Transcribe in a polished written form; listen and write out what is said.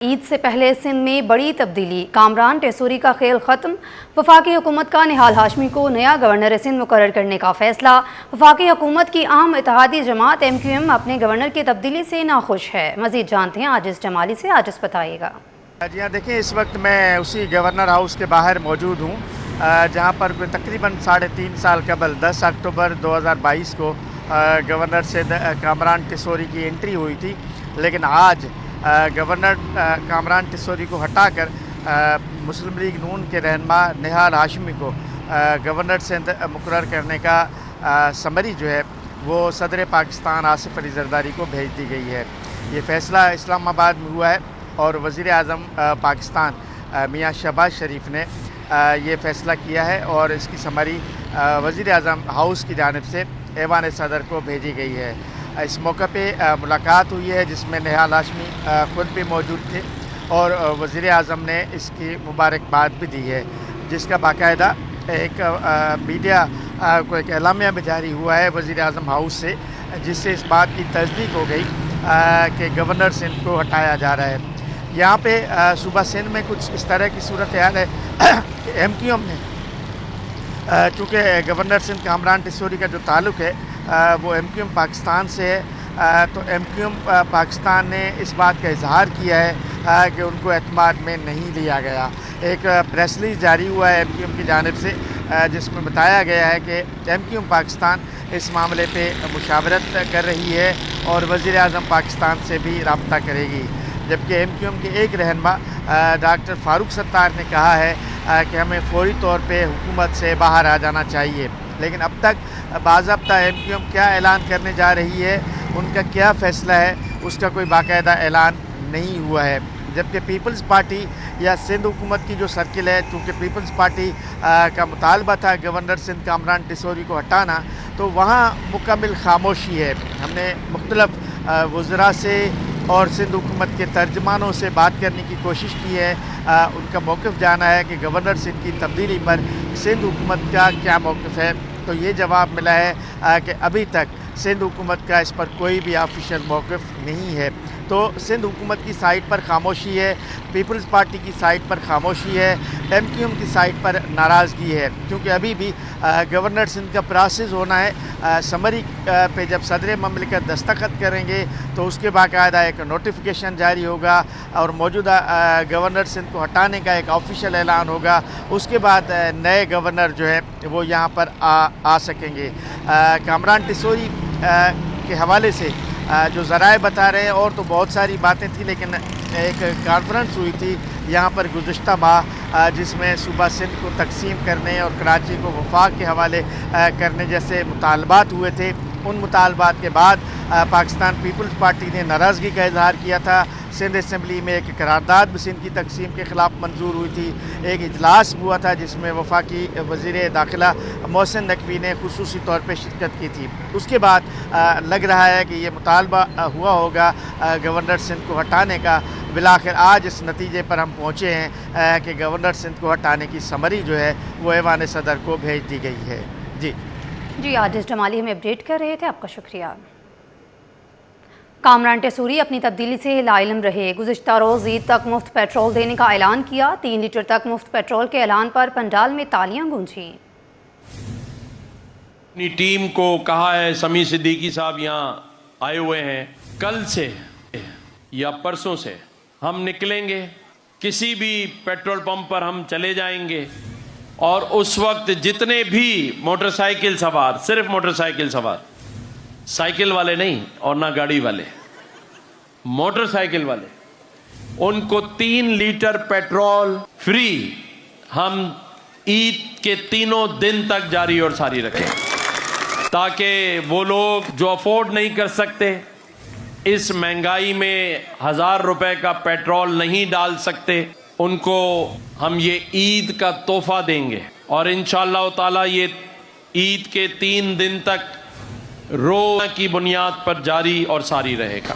ईद से पहले सिंध में बड़ी तब्दीली, कामरान टेसूरी का खेल खत्म। वफाकी हुकूमत का निहाल हाशमी को नया गवर्नर सिंध मुकर्रर करने का फैसला। वफाकी हुकूमत की आम इत्तेहादी जमात MQM अपने गवर्नर की तब्दीली से नाखुश है। मजीद जानते हैं आजिज़ जमाली से। आजिज़ बताइएगा। जी हाँ, देखिए इस वक्त मैं उसी गवर्नर हाउस के बाहर मौजूद हूँ जहाँ पर तकरीबन 3.5 साल कबल 10 अक्टूबर 2022 को गवर्नर से कामरान टेसूरी की एंट्री हुई थी। लेकिन आज गवर्नर कामरान टेसूरी को हटाकर मुस्लिम लीग नून के रहनुमा निहाल हाशमी को गवर्नर से मुकर्रर करने का समरी जो है वो सदर पाकिस्तान आसिफ अली जरदारी को भेज दी गई है। ये फ़ैसला इस्लामाबाद में हुआ है और वज़ीर आज़म पाकिस्तान मियाँ शहबाज शरीफ ने ये फ़ैसला किया है और इसकी समरी वज़ीर आज़म हाउस की जानिब से ऐवान सदर को भेजी गई है। इस मौके पे मुलाकात हुई है जिसमें निहाल हाशमी ख़ुद भी मौजूद थे और वज़ीर आज़म ने इसकी मुबारकबाद भी दी है, जिसका बाकायदा एक मीडिया को एक एलामिया भी जारी हुआ है वज़ीर आज़म हाउस से, जिससे इस बात की तस्दीक हो गई कि गवर्नर सिंध को हटाया जा रहा है। यहाँ पे सूबा सिंध में कुछ इस तरह की सूरत हाल है कि MQM ने चूँकि गवर्नर सिंध कामरान टेसूरी का जो ताल्लुक़ है वो MQM पाकिस्तान से है, तो MQM पाकिस्तान ने इस बात का इजहार किया है कि उनको एतमाद में नहीं लिया गया। एक प्रेस रिलीज़ जारी हुआ है MQM की जानिब से जिसमें बताया गया है कि MQM पाकिस्तान इस मामले पे मुशावरत कर रही है और वज़ीर आज़म पाकिस्तान से भी रब्ता करेगी। जबकि MQM के एक रहनुमा डॉक्टर फ़ारूक सत्तार ने कहा है कि हमें फ़ौरी तौर पे हुकूमत से बाहर आ जाना चाहिए। लेकिन अब तक बाज़ाब्ता MQM क्या ऐलान करने जा रही है, उनका क्या फ़ैसला है, उसका कोई बाकायदा ऐलान नहीं हुआ है। जबकि पीपल्स पार्टी या सिंध हुकूमत की जो सर्किल है, चूँकि पीपल्स पार्टी का मुतालबा था गवर्नर सिंध कामरान टेसूरी को हटाना, तो वहाँ मुकम्मल खामोशी है। हमने मुख्तलिफ़ वज़रा से और सिंध हुकूमत के तर्जमानों से बात करने की कोशिश की है, उनका मौक़िफ़ जाना है कि गवर्नर सिंध की तब्दीली पर सिंध हुकूमत का क्या मौक़िफ़ है। तो ये जवाब मिला है कि अभी तक सिंध हुकूमत का इस पर कोई भी ऑफिशियल मौक़िफ़ नहीं है। तो सिंध हुकूमत की साइड पर खामोशी है, पीपल्स पार्टी की साइड पर खामोशी है, MQM की साइड पर नाराज़गी है, क्योंकि अभी भी गवर्नर सिंध का प्रोसेस होना है। समरी पे जब सदर ममलिकत दस्तखत करेंगे तो उसके बाकायदा एक नोटिफिकेशन जारी होगा और मौजूदा गवर्नर सिंध को हटाने का एक ऑफिशियल ऐलान होगा। उसके बाद नए गवर्नर जो है वो यहाँ पर आ सकेंगे। कामरान टेसूरी के हवाले से जो ज़राए बता रहे हैं, और तो बहुत सारी बातें थी, लेकिन एक कॉन्फ्रेंस हुई थी यहाँ पर गुज़श्ता माह जिसमें सूबा सिंध को तकसीम करने और कराची को वफाक के हवाले करने जैसे मुतालबात हुए थे। उन मुतालबात के बाद पाकिस्तान पीपल्स पार्टी ने नाराज़गी का इजहार किया था। सिंध असम्बली में एक करारदाद भी सिंध की तकसीम के ख़िलाफ़ मंजूर हुई थी। एक इजलास हुआ था जिसमें वफाकी वज़ीर दाखिला मोहसिन नकवी ने खुसूसी तौर पर शिरकत की थी। उसके बाद लग रहा है कि ये मुतालबा हुआ होगा गवर्नर सिंध को हटाने का। बिलाखिर आज इस नतीजे पर हम पहुँचे हैं कि गवर्नर सिंध को हटाने की समरी जो है वो ऐवान सदर को भेज दी गई है। जी आजिज़ जमाली हमें अपडेट कर रहे थे, आपका शुक्रिया। कामरान टेसूरी अपनी तब्दीली से लाइलम रहे। गुज़िश्ता रोज़ ईद तक मुफ्त पेट्रोल देने का ऐलान किया। 3 लीटर तक मुफ्त पेट्रोल के ऐलान पर पंडाल में तालियां गूंजी। अपनी टीम को कहा है, समी सिद्दीकी साहब यहाँ आए हुए हैं, कल से या परसों से हम निकलेंगे, किसी भी पेट्रोल पंप पर हम चले जाएंगे और उस वक्त जितने भी मोटरसाइकिल सवार, सिर्फ मोटरसाइकिल सवार, साइकिल वाले नहीं और ना गाड़ी वाले, मोटरसाइकिल वाले, उनको 3 लीटर पेट्रोल फ्री हम ईद के 3 दिन तक जारी और सारी रखें, ताकि वो लोग जो अफोर्ड नहीं कर सकते, इस महंगाई में 1000 रुपए का पेट्रोल नहीं डाल सकते, उनको हम ये ईद का तोहफा देंगे और इंशाअल्लाह ताला ये ईद के 3 दिन तक रोज़ की बुनियाद पर जारी और सारी रहेगा।